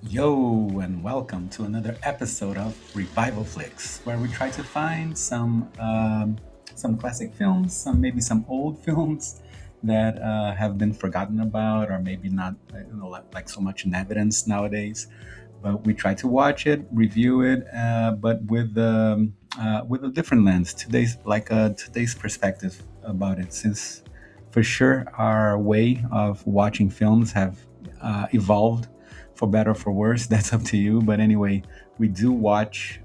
Yo, and welcome to another episode of RevivalFlix, where we try to find some classic films, some old films that have been forgotten about, or maybe not, like so much in evidence nowadays. But we try to watch it, review it, but with a different lens. Today's perspective about it, since for sure our way of watching films have evolved for better or for worse. That's up to you. But anyway, we do watch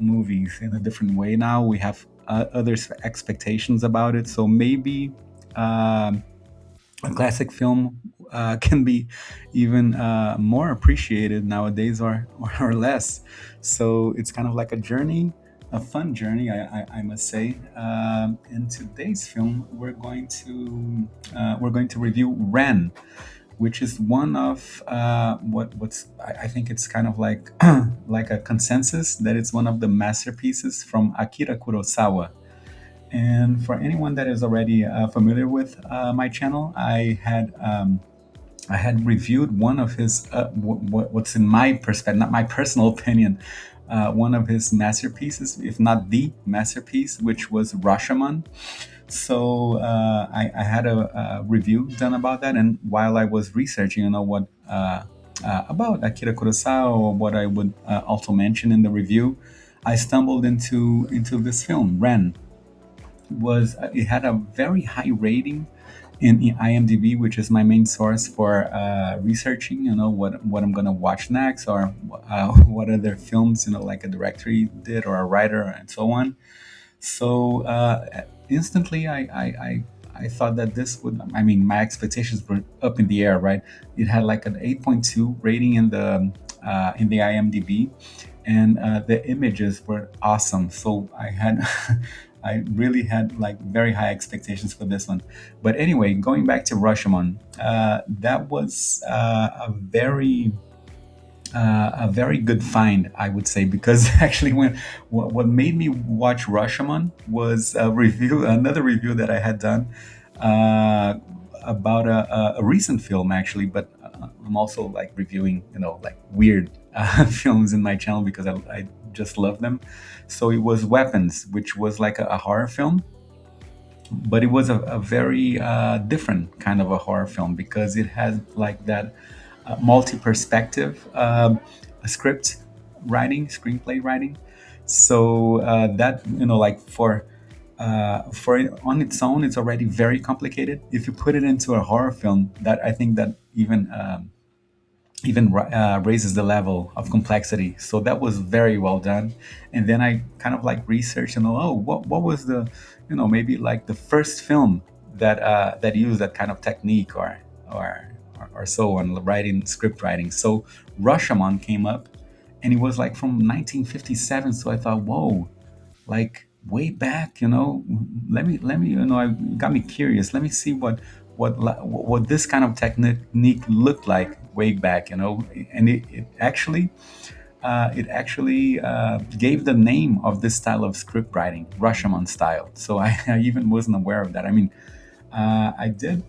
movies in a different way now. We have other expectations about it. So maybe um a classic film can be even more appreciated nowadays, or less. So it's kind of like a journey, a fun journey, I must say. In today's film, we're going to review Ren, which is one of I think it's kind of like like a consensus that it's one of the masterpieces from Akira Kurosawa. And for anyone that is already familiar with my channel, I had reviewed one of his what's in my perspective, not my personal opinion, one of his masterpieces, if not the masterpiece, which was Rashomon. So I had a review done about that, and while I was researching, what about Akira Kurosawa, what I would also mention in the review, I stumbled into this film, Ren. It had a very high rating in IMDb, which is my main source for researching, what I'm gonna watch next, or what other films, like a director did, or a writer, and so on. So instantly, I thought that this would. I mean, my expectations were up in the air, right? It had like an 8.2 rating in the IMDb, and the images were awesome. So I had. I really had like very high expectations for this one. But anyway, going back to Rashomon, that was a very good find, I would say, because actually, what made me watch Rashomon was another review that I had done uh, about a recent film, actually. But I'm also like reviewing, like weird films in my channel because I just love them. So it was Weapons, which was like a horror film, but it was a very different kind of a horror film because it has like that multi-perspective script writing, screenplay writing. So that, like for it on its own, it's already very complicated. If you put it into a horror film, that I think that even raises the level of complexity. So that was very well done. And then I kind of like researched and what was the, maybe like the first film that used that kind of technique, or so on writing, script writing. So Rashomon came up, and it was like from 1957. So I thought, whoa, like way back, let me I got me curious. Let me see what this kind of technique looked like way back, and it actually gave the name of this style of script writing, Rashomon style. So I even wasn't aware of that. I mean, I did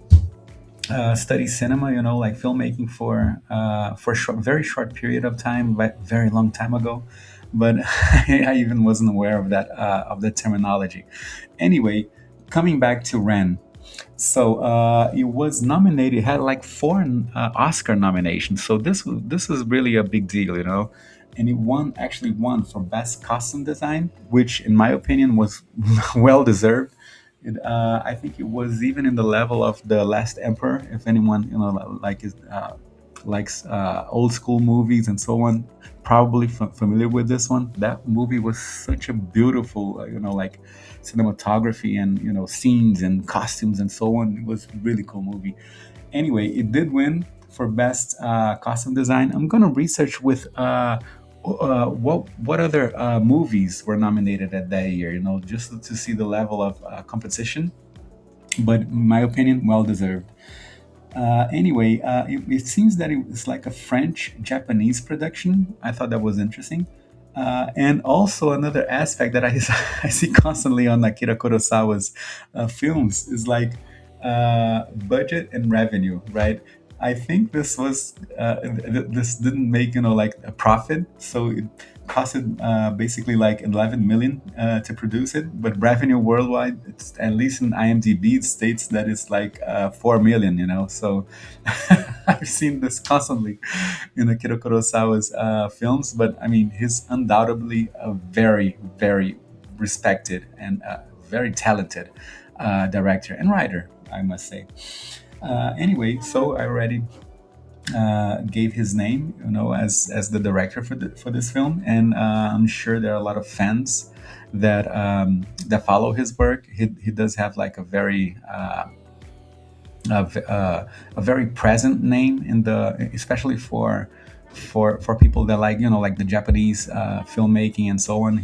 study cinema, like filmmaking for a very short period of time, but very long time ago. But I even wasn't aware of that terminology. Anyway, coming back to Ren. So it was nominated. It had like four Oscar nominations. So this was really a big deal, And it actually won for best costume design, which, in my opinion, was well deserved. I think it was even in the level of The Last Emperor. If anyone, likes old school movies and so on, probably familiar with this one. That movie was such a beautiful, like cinematography and scenes and costumes and so on. It was a really cool movie. Anyway, it did win for best costume design. I'm gonna research with what other movies were nominated at that year. Just to see the level of competition. But in my opinion, well deserved. Anyway, it seems that it's like a French Japanese production. I thought that was interesting. And also another aspect that I, I see constantly on Akira Kurosawa's films is like budget and revenue, right? I think this was this didn't make like a profit, so it costed basically like 11 million to produce it, but revenue worldwide, it's at least in IMDb, it states that it's like 4 million. So I've seen this constantly in Akira Kurosawa's films, but I mean, he's undoubtedly a very, very respected and very talented director and writer, I must say. Anyway, so I already gave his name, as the director for this film, and I'm sure there are a lot of fans that follow his work. He does have like a very present name in the, especially for people that like the Japanese filmmaking and so on.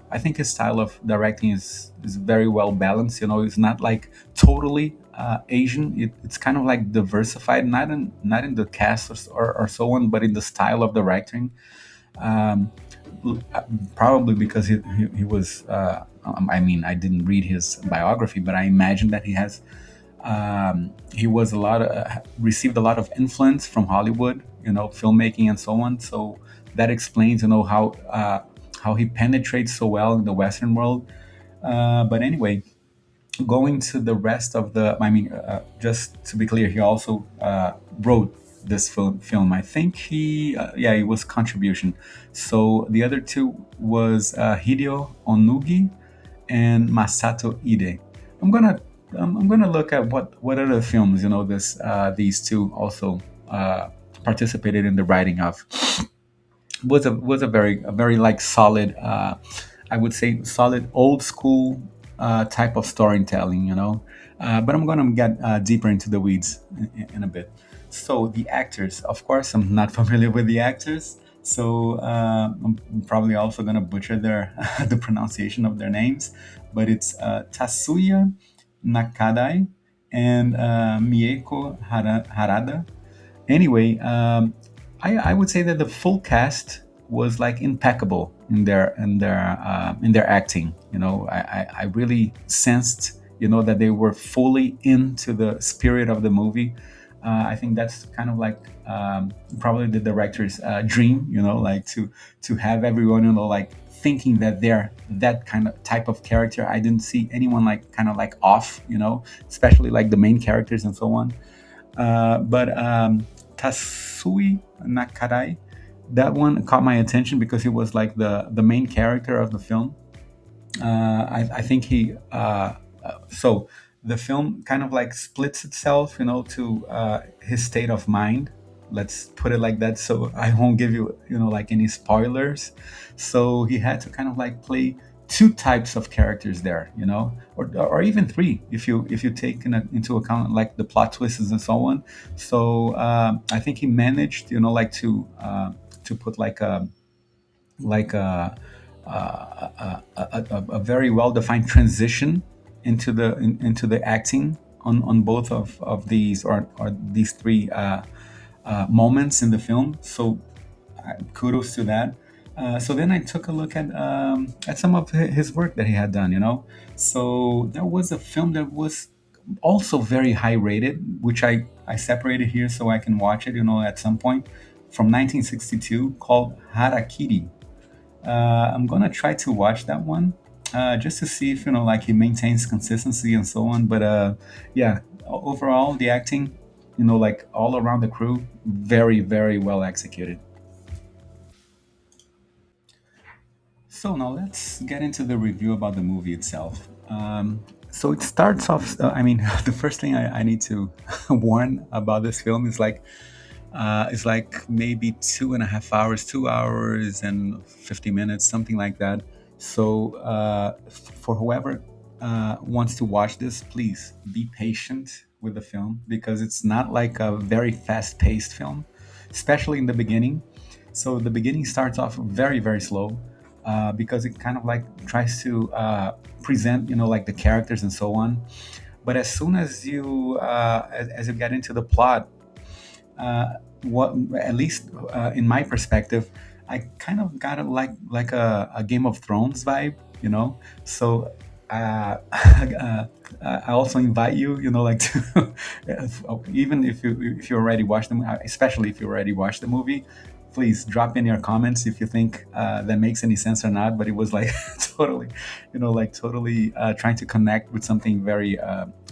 I think his style of directing is very well balanced. It's not like totally Asian. It's kind of like diversified, not in the cast or so on, but in the style of directing. Um, Probably because he was. I mean, I didn't read his biography, but I imagine that he was received a lot of influence from Hollywood, filmmaking and so on. So that explains, how he penetrates so well in the Western world. But anyway, going to the rest of I mean, just to be clear, he also wrote this film. I think yeah, it was contribution. So the other two was Hideo Onugi and Masato Ide. I'm gonna I'm gonna look at what other films this these two also participated in the writing of. Was a very like solid, I would say solid old school type of storytelling. But I'm gonna get deeper into the weeds in a bit. So the actors, of course, I'm not familiar with the actors, so I'm probably also gonna butcher their the pronunciation of their names, but it's Tatsuya Nakadai and Mieko Harada. Anyway, I would say that the full cast was like impeccable in their acting. I really sensed that they were fully into the spirit of the movie. I think that's kind of like probably the director's dream, like to have everyone like thinking that they're that kind of type of character. I didn't see anyone like kind of like off, especially like the main characters and so on. But Tasui Nakadai, that one caught my attention because he was like the main character of the film. I think so the film kind of like splits itself, to his state of mind. Let's put it like that. So I won't give you, like any spoilers. So he had to kind of like play two types of characters there, or even three if you take into account like the plot twists and so on. So I think he managed, like to put like a very well defined transition into the acting on both of these or these three moments in the film. So kudos to that. So then I took a look at some of his work that he had done. So there was a film that was also very high rated, which I separated here so I can watch it, at some point, from 1962, called Harakiri. I'm gonna try to watch that one, just to see if like he maintains consistency and so on. But yeah, overall the acting, like all around the crew, very very well executed. So now let's get into the review about the movie itself. So it starts off. I mean, the first thing I need to warn about this film is like it's like maybe 2.5 hours, 2 hours and 50 minutes, something like that. So for whoever wants to watch this, please be patient with the film because it's not like a very fast-paced film, especially in the beginning. So the beginning starts off very, very slow because it kind of like tries to present, like the characters and so on. But as soon as as you get into the plot, what at least in my perspective, I kind of got it like a Game of Thrones vibe. So I also invite you, like to even if you already watched them, especially if you already watched the movie, please drop in your comments if you think that makes any sense or not. But it was like totally, totally trying to connect with something very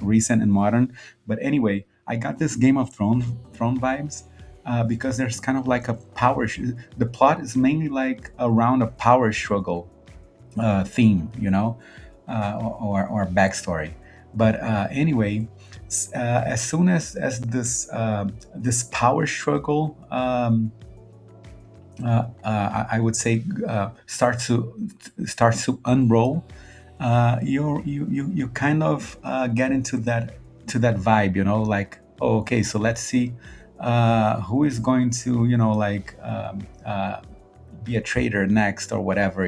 recent and modern. But anyway, I got this Game of Thrones throne vibes. Because there's kind of like a the plot is mainly like around a power struggle theme, or backstory. But anyway, as soon as this power struggle, I would say, starts to unroll, you kind of get into that vibe, like, oh, okay, so let's see who is going to, be a traitor next, or whatever,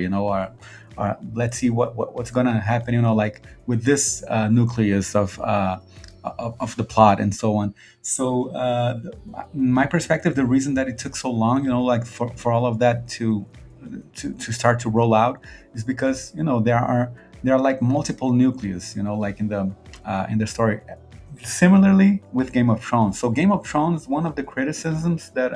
or let's see what's gonna happen, like with this nucleus of the plot and so on. So my perspective, the reason that it took so long, like for all of that to start to roll out, is because there are like multiple nucleus, like in the story. Similarly with Game of Thrones. So Game of Thrones, one of the criticisms that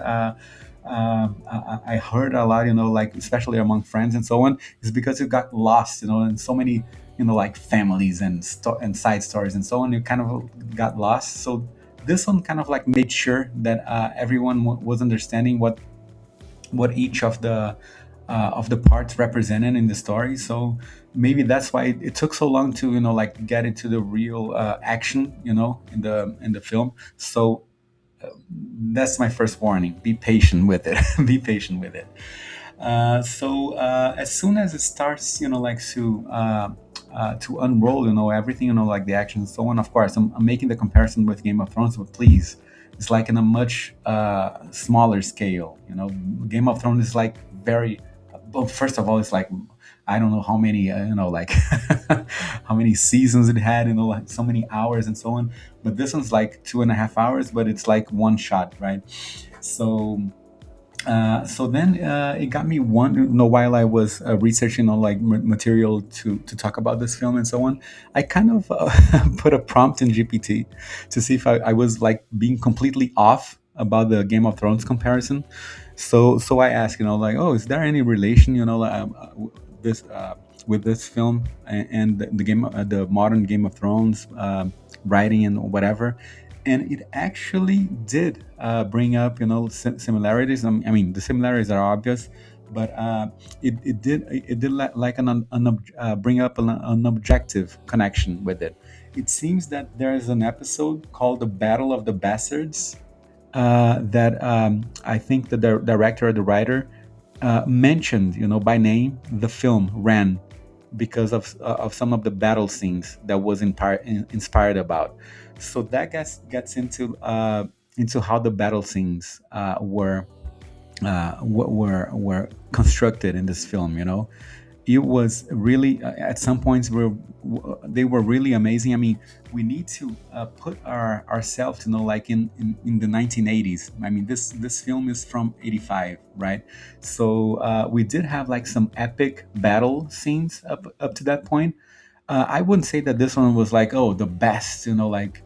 I heard a lot, like especially among friends and so on, is because it got lost, in so many, like families and side stories and so on. It kind of got lost. So this one kind of like made sure that everyone was understanding what each of the parts represented in the story. So maybe that's why it took so long to, like get into the real action, in the film. So that's my first warning: be patient with it. Be patient with it. So as soon as it starts, like to unroll, everything, like the action and so on. Of course, I'm making the comparison with Game of Thrones, but please, it's like in a much smaller scale. Game of Thrones is like very. Well, first of all, it's like, I don't know how many, like how many seasons it had, like so many hours and so on. But this one's like 2.5 hours, but it's like one shot, right? So so then it got me wondering, while I was researching on like material to talk about this film and so on. I kind of put a prompt in GPT to see if I was like being completely off about the Game of Thrones comparison. So I asked, like, oh, is there any relation, like, this with this film and the modern Game of Thrones writing and whatever. And it actually did bring up, similarities. I mean, the similarities are obvious, but it did like bring up an objective connection with it. It seems that there is an episode called the Battle of the Bastards, that I think the director or the writer mentioned, by name, the film Ran, because of some of the battle scenes that was inspired about. So that gets into how the battle scenes were constructed in this film. It was really, at some points, they were really amazing. I mean, we need to put ourselves, like in the 1980s. I mean, this film is from 85, right? So we did have like some epic battle scenes up to that point. I wouldn't say that this one was like, oh, the best, like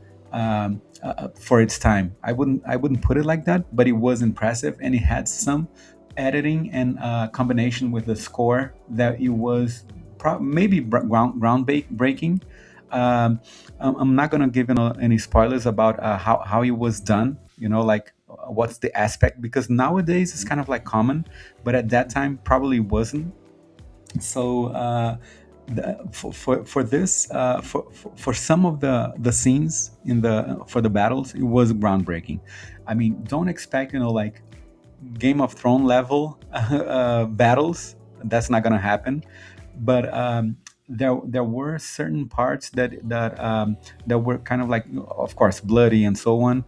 for its time. I wouldn't put it like that, but it was impressive, and it had some editing and combination with the score that it was maybe breaking. I'm not gonna give, any spoilers about how it was done. Like what's the aspect, because nowadays it's kind of like common, but at that time probably wasn't. So for this for some of the scenes for the battles, it was groundbreaking. I mean, don't expect, like Game of Thrones level battles. That's not gonna happen. But there were certain parts that were kind of like, of course, bloody and so on,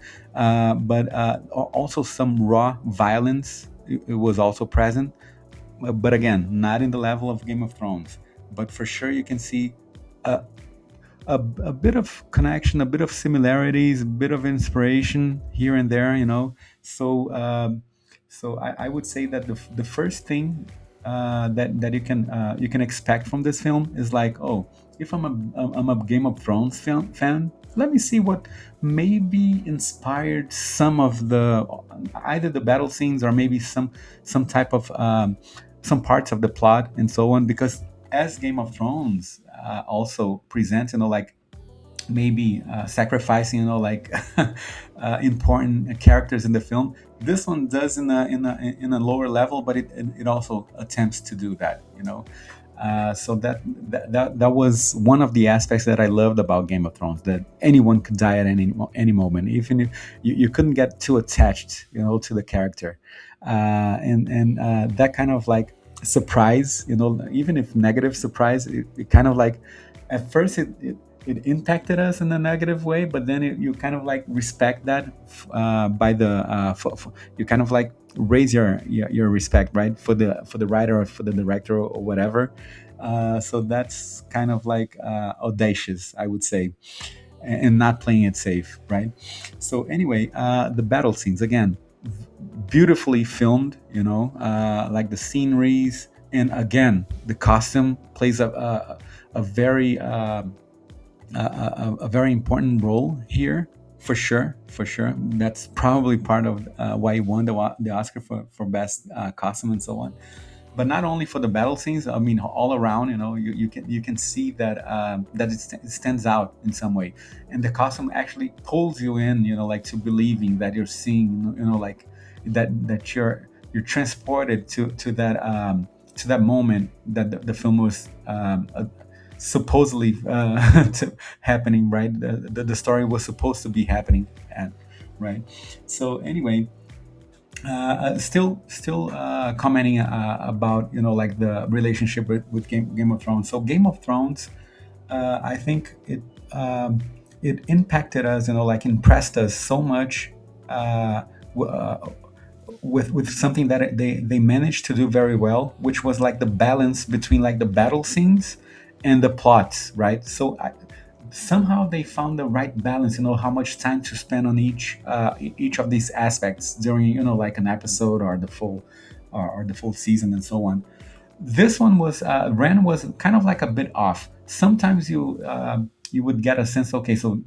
but also some raw violence. It was also present, but again, not in the level of Game of Thrones. But for sure, you can see a, a bit of connection, a bit of similarities, a bit of inspiration here and there. So I would say that the first thing. that you can expect from this film is like, oh, if I'm a Game of Thrones fan, let me see what maybe inspired some of the either the battle scenes or maybe some type of some parts of the plot and so on, because as Game of Thrones also presents, like maybe sacrificing, like important characters in the film. This one does in a lower level, but it also attempts to do that. So that was one of the aspects that I loved about Game of Thrones. That anyone could die at any moment, even if you couldn't get too attached, to the character, and that kind of like surprise, even if negative surprise, it kind of like at first it impacted us in a negative way, but then you kind of like respect that by the you kind of like raise your respect, right, for the writer or for the director or whatever. So that's kind of like audacious, I would say, and not playing it safe, right? So anyway, the battle scenes again, beautifully filmed, like the sceneries, and again the costume plays a very a very important role here, for sure, for sure. That's probably part of why he won the Oscar for best costume and so on. But not only for the battle scenes, I mean all around, you can see that it stands out in some way, and the costume actually pulls you in, like to believing that you're seeing, like that you're transported to that moment that the film was supposedly happening, right? The story was supposed to be happening at, right? So anyway, still commenting about, like the relationship with Game of Thrones. So Game of Thrones, I think it impacted us, like impressed us so much, w- uh, with something that they managed to do very well, which was like the balance between like the battle scenes and the plots, right? So somehow they found the right balance, how much time to spend on each of these aspects during, like an episode or the full season and so on. This one was Ren was kind of like a bit off. Sometimes you would get a sense, okay, so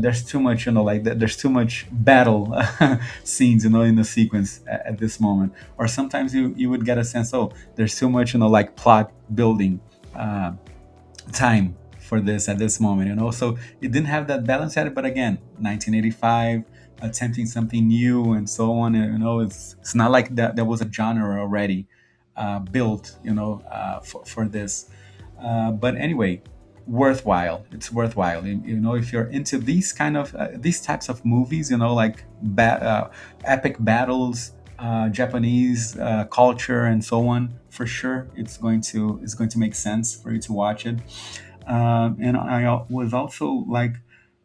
there's too much, like there's too much battle scenes, in the sequence at this moment. Or sometimes you would get a sense, oh, there's too much, like plot building uh, time for this at this moment, so it didn't have that balance at it. But again, 1985, attempting something new and so on, it's not like that there was a genre already built, for this. But anyway, worthwhile. It's worthwhile. If you're into these kind of these types of movies, like epic battles, Japanese culture, and so on. For sure, it's going to make sense for you to watch it. And I was also like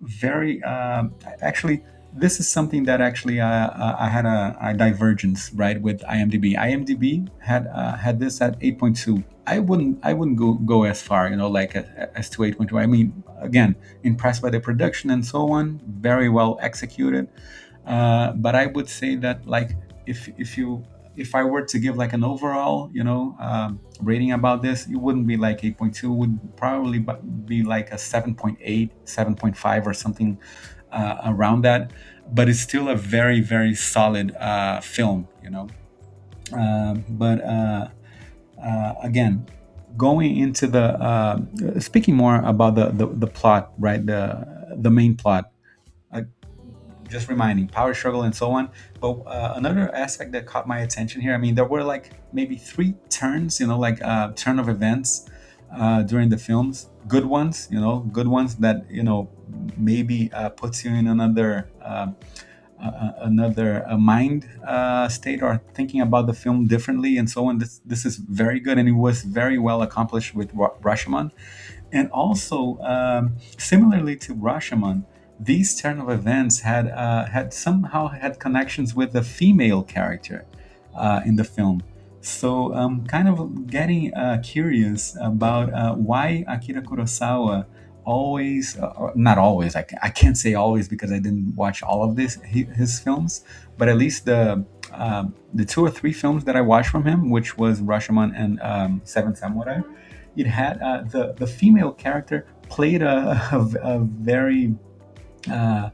very actually. This is something that actually I had a divergence, right, with IMDb. IMDb had this at 8.2. I wouldn't go as far, like as to 8.2. I mean, again, impressed by the production and so on, very well executed. But I would say that, like, if I were to give like an overall, rating about this, it wouldn't be like 8.2. Would probably be like a 7.8, 7.5, or something around that. But it's still a very, very solid film, but again, going into the speaking more about the plot, right? The main plot. Uh, just reminding power struggle and so on. But another aspect that caught my attention here, I mean, there were like maybe three turns, like turn of events during the films. Good ones, good ones that, maybe puts you in another mind state, or thinking about the film differently and so on. This is very good, and it was very well accomplished with Rashomon. And also, similarly to Rashomon, these turn of events had somehow had connections with the female character in the film. So kind of getting curious about why Akira Kurosawa always, or not always, I can't say always because I didn't watch all of his films, but at least the two or three films that I watched from him, which was Rashomon and Seven Samurai, it had the female character played a very uh,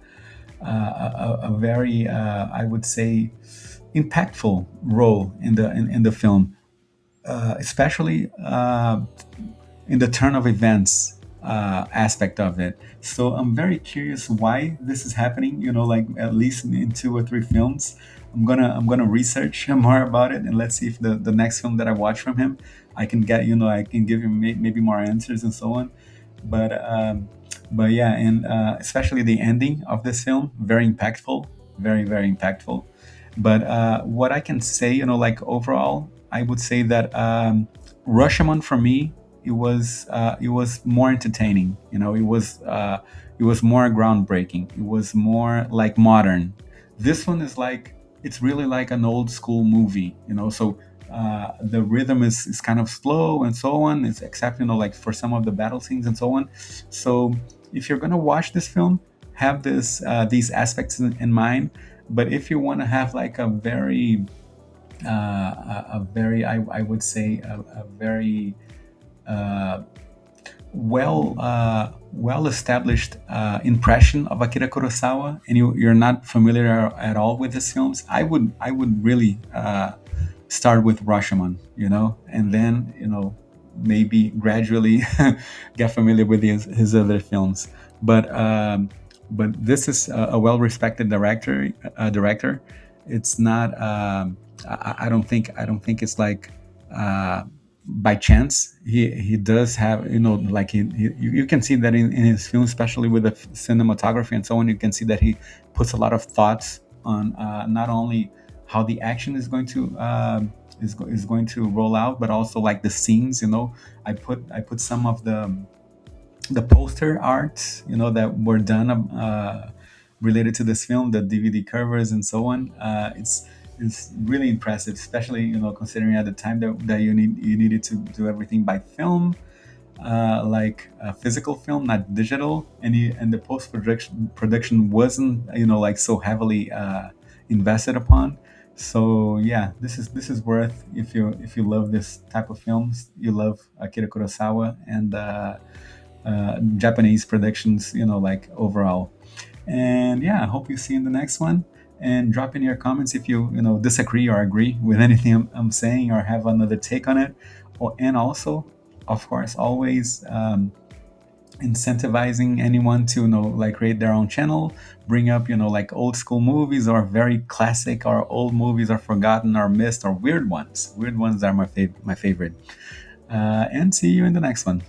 a very I would say impactful role in the film, especially in the turn of events aspect of it. So I'm very curious why this is happening. Like at least in two or three films. I'm gonna research more about it, and let's see if the next film that I watch from him, I can get I can give him maybe more answers and so on. But yeah, and especially the ending of this film, very impactful, very impactful. But what I can say, like overall, I would say that Rashomon for me, it was more entertaining. It was more groundbreaking. It was more like modern. This one is like it's really like an old school movie. So the rhythm is kind of slow and so on. It's except like for some of the battle scenes and so on. So if you're gonna watch this film, have these aspects in mind. But if you want to have like a very I would say a very uh, well established impression of Akira Kurosawa, and you're not familiar at all with his films, I would really start with Rashomon, and then maybe gradually get familiar with his other films. But this is a well-respected director. It's not. I don't think it's like by chance. He does have like you can see that in his films, especially with the cinematography and so on. You can see that he puts a lot of thoughts on not only how the action is going to roll out, but also like the scenes. I put some of the poster art, that were done related to this film, the DVD covers and so on. It's really impressive, especially considering at the time that you needed to do everything by film, like physical film, not digital, and the post production wasn't like so heavily invested upon. So yeah, this is worth, if you love this type of films, you love Akira Kurosawa and Japanese productions, like overall. And yeah, I hope you see you in the next one. And drop in your comments if you disagree or agree with anything I'm saying, or have another take on it. And also, of course, always incentivizing anyone to like create their own channel, bring up like old school movies, or very classic or old movies, or forgotten or missed, or weird ones. Weird ones are my favorite. And see you in the next one.